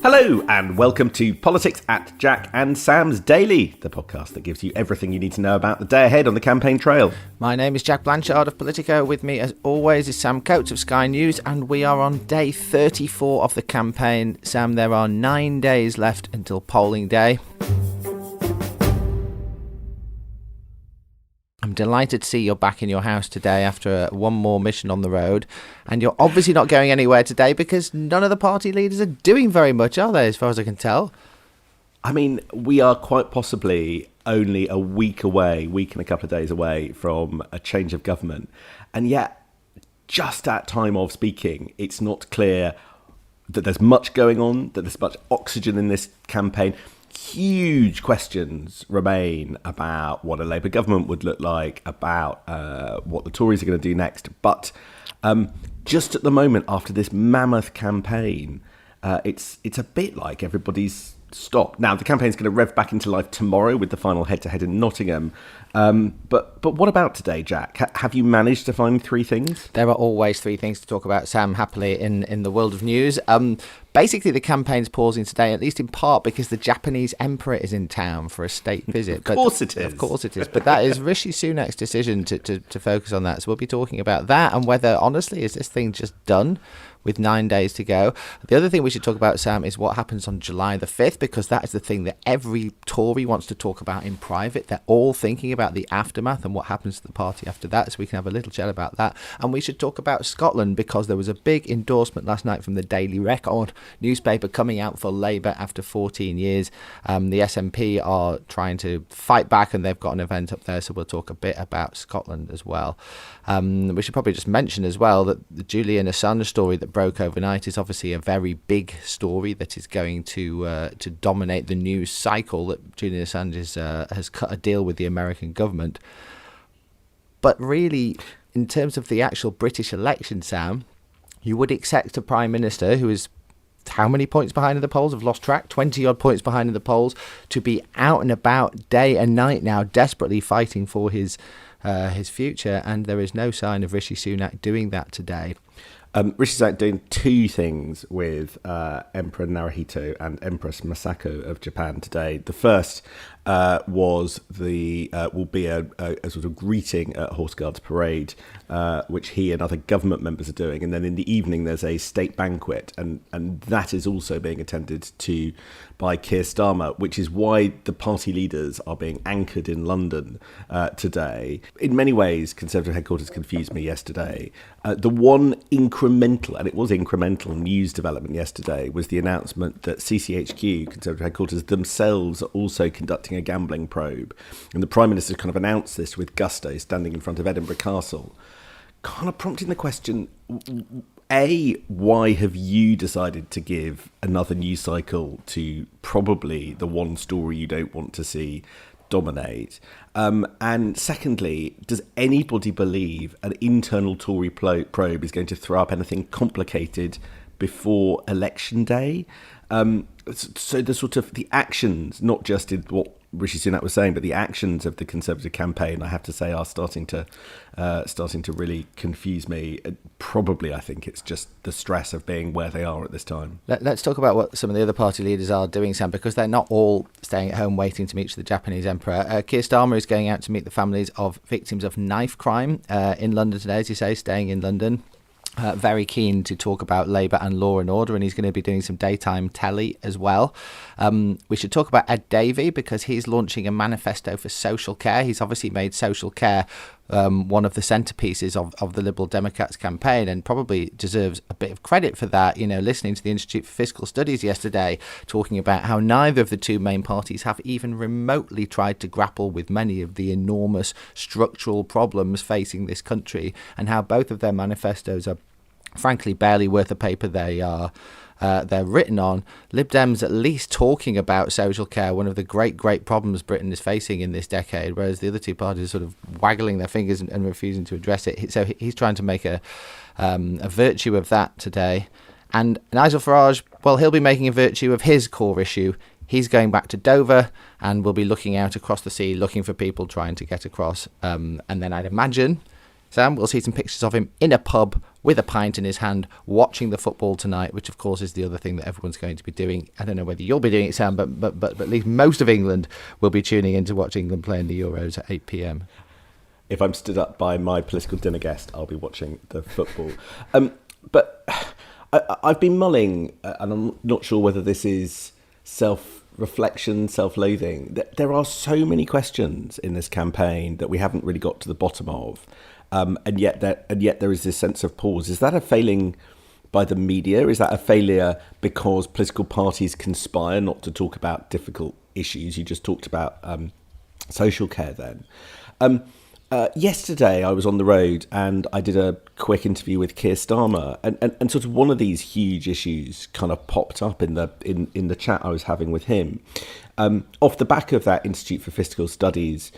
Hello and welcome to Politics at Jack and Sam's Daily, the podcast that gives you everything you need to know about the day ahead on the campaign trail. My name is Jack Blanchard of Politico. With me, as always, is Sam Coates of Sky News, and we are on day 34 of the campaign. Sam, there are 9 days left until polling day. I'm delighted to see you're back in your house today after one more mission on the road. And you're obviously not going anywhere today because none of the party leaders are doing very much, are they, as far as I can tell? I mean, we are quite possibly only a week and a couple of days away from a change of government. And yet, just at time of speaking, it's not clear that there's much going on, that there's much oxygen in this campaign. Huge questions remain about what a Labour government would look like, about what the Tories are going to do next. But just at the moment, after this mammoth campaign, it's a bit like everybody's stopped. Now, the campaign's going to rev back into life tomorrow with the final head-to-head in Nottingham. But what about today, Jack? Have you managed to find three things? There are always three things to talk about, Sam, happily, in the world of news. Basically, the campaign's pausing today, at least in part because the Japanese emperor is in town for a state visit. Of course it is. Of course it is. But that is Rishi Sunak's decision to focus on that. So we'll be talking about that and whether, honestly, is this thing just done with 9 days to go? The other thing we should talk about, Sam, is what happens on July the 5th, because that is the thing that every Tory wants to talk about in private. They're all thinking about the aftermath and what happens to the party after that, so we can have a little chat about that. And we should talk about Scotland, because there was a big endorsement last night from the Daily Record newspaper coming out for Labour after 14 years. The SNP are trying to fight back, and they've got an event up there, so we'll talk a bit about Scotland as well. We should probably just mention as well that the Julian Assange story that broke overnight is obviously a very big story that is going to dominate the news cycle, that Julian Assange has cut a deal with the American government. But really, in terms of the actual British election, Sam, you would expect a Prime Minister who is how many points behind in the polls? I've lost track. 20-odd points behind in the polls, to be out and about day and night now, desperately fighting for his future. And there is no sign of Rishi Sunak doing that today. Rishi Sunak doing two things with Emperor Naruhito and Empress Masako of Japan today. The first will be a sort of greeting at Horse Guards Parade, which he and other government members are doing. And then in the evening, there's a state banquet, and that is also being attended to by Keir Starmer, which is why the party leaders are being anchored in London today. In many ways, Conservative headquarters confused me yesterday. The one incremental, and it was incremental, news development yesterday was the announcement that CCHQ, Conservative headquarters, themselves are also conducting a gambling probe. And the Prime Minister kind of announced this with gusto, standing in front of Edinburgh Castle, kind of prompting the question, A, why have you decided to give another news cycle to probably the one story you don't want to see dominate? And secondly, does anybody believe an internal Tory probe is going to throw up anything complicated before election day? So the sort of the actions, not just in what Rishi Sunak was saying, but the actions of the Conservative campaign, I have to say, are starting to really confuse me. Probably, I think it's just the stress of being where they are at this time. Let's talk about what some of the other party leaders are doing, Sam, because they're not all staying at home waiting to meet the Japanese emperor. Keir Starmer is going out to meet the families of victims of knife crime in London today, as you say, staying in London. Very keen to talk about Labour and law and order, and he's going to be doing some daytime telly as well. We should talk about Ed Davey, because he's launching a manifesto for social care. He's obviously made social care one of the centerpieces of the Liberal Democrats campaign, and probably deserves a bit of credit for that. You know, listening to the Institute for Fiscal Studies yesterday talking about how neither of the two main parties have even remotely tried to grapple with many of the enormous structural problems facing this country, and how both of their manifestos are frankly barely worth the paper they're written on. Lib Dems at least talking about social care, one of the great problems Britain is facing in this decade, whereas the other two parties are sort of waggling their fingers and refusing to address it. So he's trying to make a virtue of that today. And Nigel Farage, well, he'll be making a virtue of his core issue. He's going back to Dover and will be looking out across the sea, looking for people trying to get across. And then I'd imagine, Sam, we'll see some pictures of him in a pub with a pint in his hand, watching the football tonight, which of course is the other thing that everyone's going to be doing. I don't know whether you'll be doing it, Sam, but at least most of England will be tuning in to watch England play in the Euros at 8 p.m. If I'm stood up by my political dinner guest, I'll be watching the football. But I've been mulling, and I'm not sure whether this is self-reflection, self-loathing. There are so many questions in this campaign that we haven't really got to the bottom of, and yet there is this sense of pause. Is that a failing by the media? Is that a failure because political parties conspire not to talk about difficult issues? You just talked about social care then. Yesterday I was on the road and I did a quick interview with Keir Starmer, and sort of one of these huge issues kind of popped up in the chat I was having with him. Off the back of that Institute for Fiscal Studies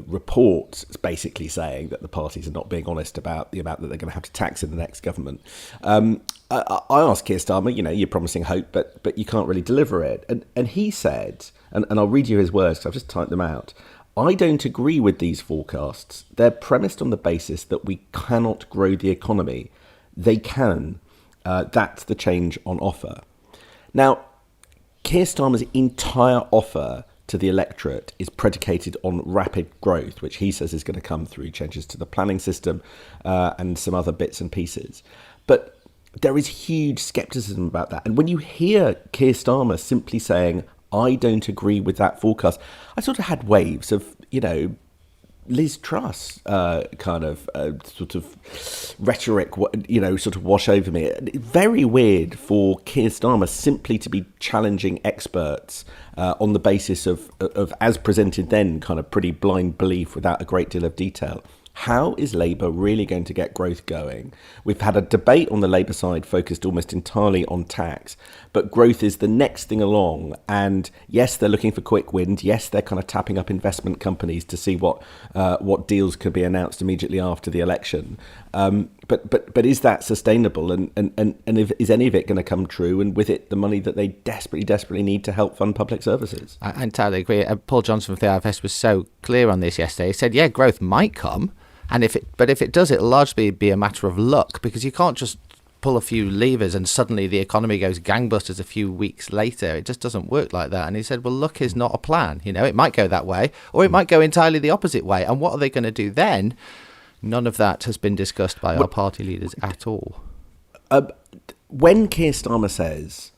report, basically saying that the parties are not being honest about the amount that they're going to have to tax in the next government. I asked Keir Starmer, you're promising hope, but you can't really deliver it. And he said, and I'll read you his words because I've just typed them out, "I don't agree with these forecasts. They're premised on the basis that we cannot grow the economy. They can. That's the change on offer." Now, Keir Starmer's entire offer to the electorate is predicated on rapid growth, which he says is going to come through changes to the planning system and some other bits and pieces. But there is huge scepticism about that. And when you hear Keir Starmer simply saying, "I don't agree with that forecast," I sort of had waves of, Liz Truss kind of sort of rhetoric, sort of wash over me. Very weird for Keir Starmer simply to be challenging experts on the basis of, as presented then, kind of pretty blind belief without a great deal of detail. How is Labour really going to get growth going? We've had a debate on the Labour side focused almost entirely on tax, but growth is the next thing along. And yes, they're looking for quick wins. Yes, they're kind of tapping up investment companies to see what deals could be announced immediately after the election. But is that sustainable? And is any of it going to come true? And with it, the money that they desperately need to help fund public services? I entirely agree. Paul Johnson from the IFS was so clear on this yesterday. He said, yeah, growth might come. And if it does, it'll largely be a matter of luck, because you can't just pull a few levers and suddenly the economy goes gangbusters a few weeks later. It just doesn't work like that. And he said, well, luck is not a plan. It might go that way, or it might go entirely the opposite way. And what are they going to do then? None of that has been discussed by our party leaders at all. When Keir Starmer says,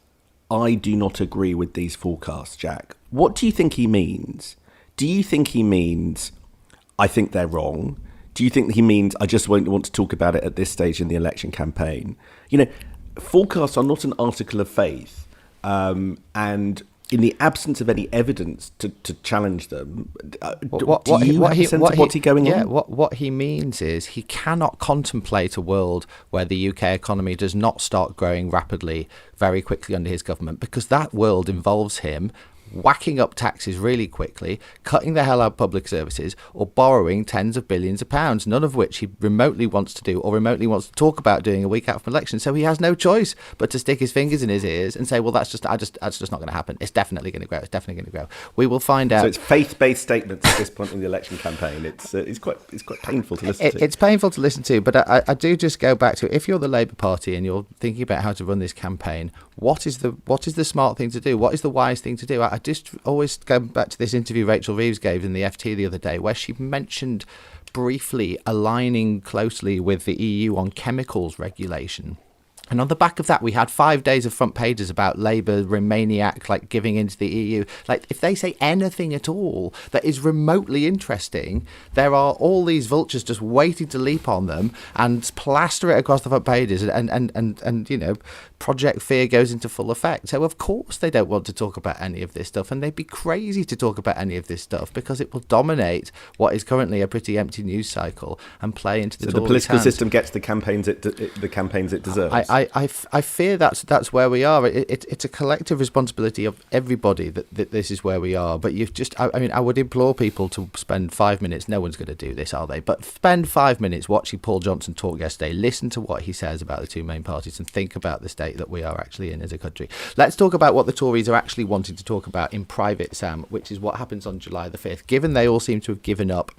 "I do not agree with these forecasts," Jack, what do you think he means? Do you think he means, "I think they're wrong"? Do you think that he means, "I just won't want to talk about it at this stage in the election campaign"? Forecasts are not an article of faith. And in the absence of any evidence to challenge them, do you have a sense of what's he going on? Yeah, what he means is he cannot contemplate a world where the UK economy does not start growing rapidly very quickly under his government, because that world involves him whacking up taxes really quickly, cutting the hell out of public services, or borrowing tens of billions of pounds, none of which he remotely wants to do or remotely wants to talk about doing a week out from election. So he has no choice but to stick his fingers in his ears and say, well, that's just not going to happen. It's definitely going to grow. It's definitely going to grow. We will find out. So it's faith-based statements at this point in the election campaign. It's quite painful to listen to. It's painful to listen to, but I do just go back to, if you're the Labour Party and you're thinking about how to run this campaign, what is the smart thing to do? What is the wise thing to do? I just always go back to this interview Rachel Reeves gave in the FT the other day, where she mentioned briefly aligning closely with the EU on chemicals regulation. And on the back of that, we had 5 days of front pages about Labour, Remainiac, giving into the EU. If they say anything at all that is remotely interesting, there are all these vultures just waiting to leap on them and plaster it across the front pages. And Project Fear goes into full effect. So, of course, they don't want to talk about any of this stuff. And they'd be crazy to talk about any of this stuff, because it will dominate what is currently a pretty empty news cycle and play into the Tories' So the political hands. system gets the campaigns it deserves. I fear that's where we are. It's a collective responsibility of everybody that this is where we are. But I would implore people to spend 5 minutes. No one's going to do this, are they? But spend 5 minutes watching Paul Johnson talk yesterday. Listen to what he says about the two main parties and think about the state that we are actually in as a country. Let's talk about what the Tories are actually wanting to talk about in private, Sam, which is what happens on July the 5th. Given they all seem to have given up,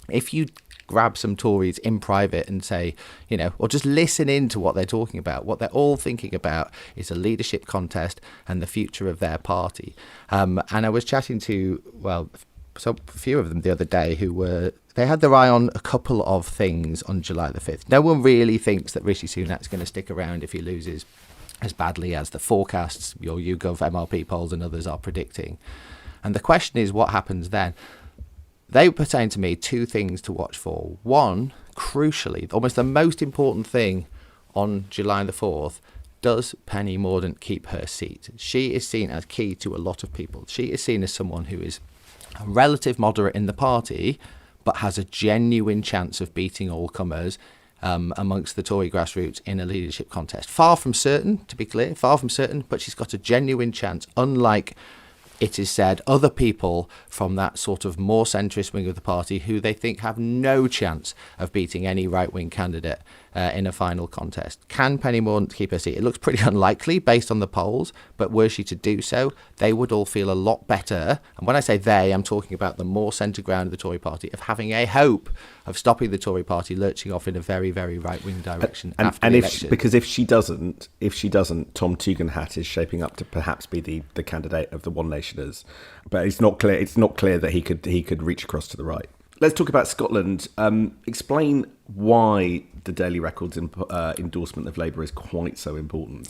if you grab some Tories in private and say, or just listen in to what they're talking about. What they're all thinking about is a leadership contest and the future of their party. And I was chatting to, a few of them the other day they had their eye on a couple of things on July the 5th. No one really thinks that Rishi Sunak's going to stick around if he loses as badly as the forecasts, your YouGov MRP polls and others are predicting. And the question is, what happens then? They were saying to me two things to watch for. One, crucially, almost the most important thing on July the 4th, does Penny Mordaunt keep her seat? She is seen as key to a lot of people. She is seen as someone who is a relative moderate in the party, but has a genuine chance of beating all comers amongst the Tory grassroots in a leadership contest. Far from certain, to be clear, but she's got a genuine chance, unlike, it is said, other people from that sort of more centrist wing of the party who they think have no chance of beating any right-wing candidate in a final contest. Can Penny Mordaunt keep her seat? It looks pretty unlikely based on the polls, but were she to do so, they would all feel a lot better. And when I say they, I'm talking about the more centre ground of the Tory party, of having a hope of stopping the Tory party lurching off in a very, very right-wing direction after the election. Because if she doesn't, Tom Tugendhat is shaping up to perhaps be the candidate of the One Nationers. But it's not clear. It's not clear that he could reach across to the right. Let's talk about Scotland. Explain why the Daily Record's endorsement of Labour is quite so important.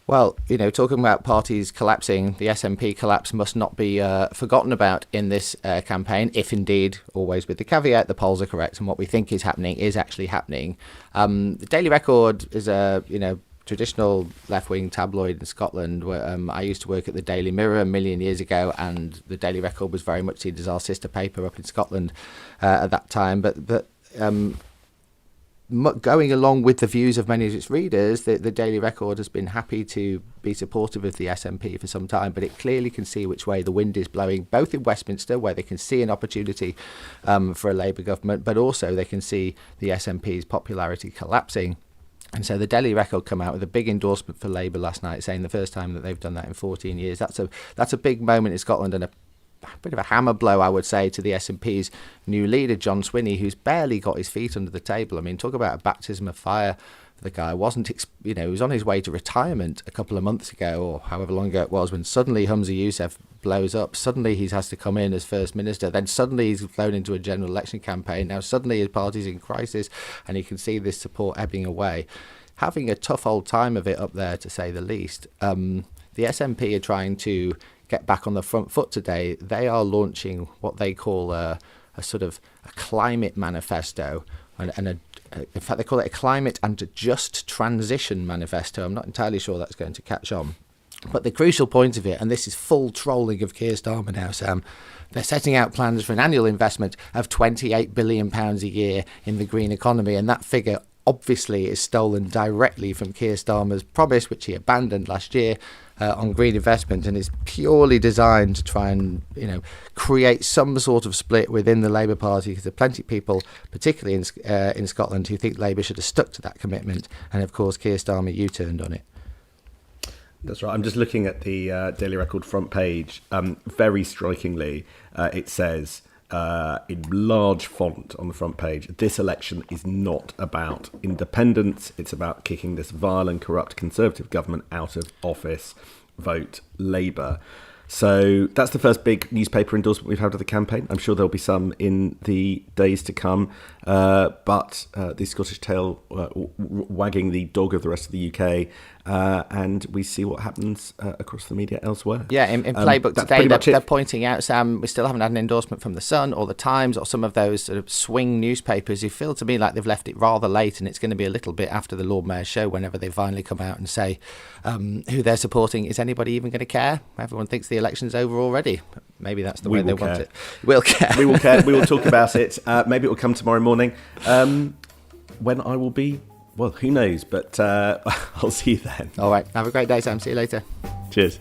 Well, talking about parties collapsing, the SNP collapse must not be forgotten about in this campaign, if indeed, always with the caveat, the polls are correct and what we think is happening is actually happening. The Daily Record is a, traditional left-wing tabloid in Scotland. Where I used to work at the Daily Mirror a million years ago, and the Daily Record was very much seen as our sister paper up in Scotland at that time. But going along with the views of many of its readers, the Daily Record has been happy to be supportive of the SNP for some time, but it clearly can see which way the wind is blowing, both in Westminster, where they can see an opportunity for a Labour government, but also they can see the SNP's popularity collapsing. And so the Daily Record come out with a big endorsement for Labour last night, saying the first time that they've done that in 14 years. That's a big moment in Scotland, and a bit of a hammer blow, I would say, to the SNP's new leader, John Swinney, who's barely got his feet under the table. I mean, talk about a baptism of fire. The guy he was on his way to retirement a couple of months ago, or however long ago it was, when suddenly Humza Yousaf blows up. Suddenly he has to come in as First Minister. Then suddenly he's flown into a general election campaign. Now suddenly his party's in crisis, and you can see this support ebbing away. Having a tough old time of it up there, to say the least. The SNP are trying to get back on the front foot today. They are launching what they call a sort of a climate manifesto, and in fact, they call it a climate and just transition manifesto. I'm not entirely sure that's going to catch on. But the crucial point of it, and this is full trolling of Keir Starmer now, Sam, they're setting out plans for an annual investment of £28 billion a year in the green economy, and that figure obviously is stolen directly from Keir Starmer's promise, which he abandoned last year, on green investment, and is purely designed to try and create some sort of split within the Labour Party, because there are plenty of people, particularly in Scotland, who think Labour should have stuck to that commitment, and of course Keir Starmer U-turned on it. That's right. I'm just looking at the Daily Record front page. Very strikingly, it says in large font on the front page, this election is not about independence. It's about kicking this vile and corrupt Conservative government out of office. Vote Labour. So that's the first big newspaper endorsement we've had of the campaign. I'm sure there'll be some in the days to come. But the Scottish tail wagging the dog of the rest of the UK, and we see what happens across the media elsewhere. Yeah, in Playbook today, they're pointing out, Sam, we still haven't had an endorsement from The Sun or The Times or some of those sort of swing newspapers who feel to me like they've left it rather late, and it's going to be a little bit after the Lord Mayor's show whenever they finally come out and say who they're supporting. Is anybody even going to care? Everyone thinks the election's over already. Maybe that's the way they want it. We'll care. We will care. We will talk about it. Maybe it will come tomorrow morning. When I will be, well, who knows, but I'll see you then. All right. Have a great day, Sam. See you later. Cheers.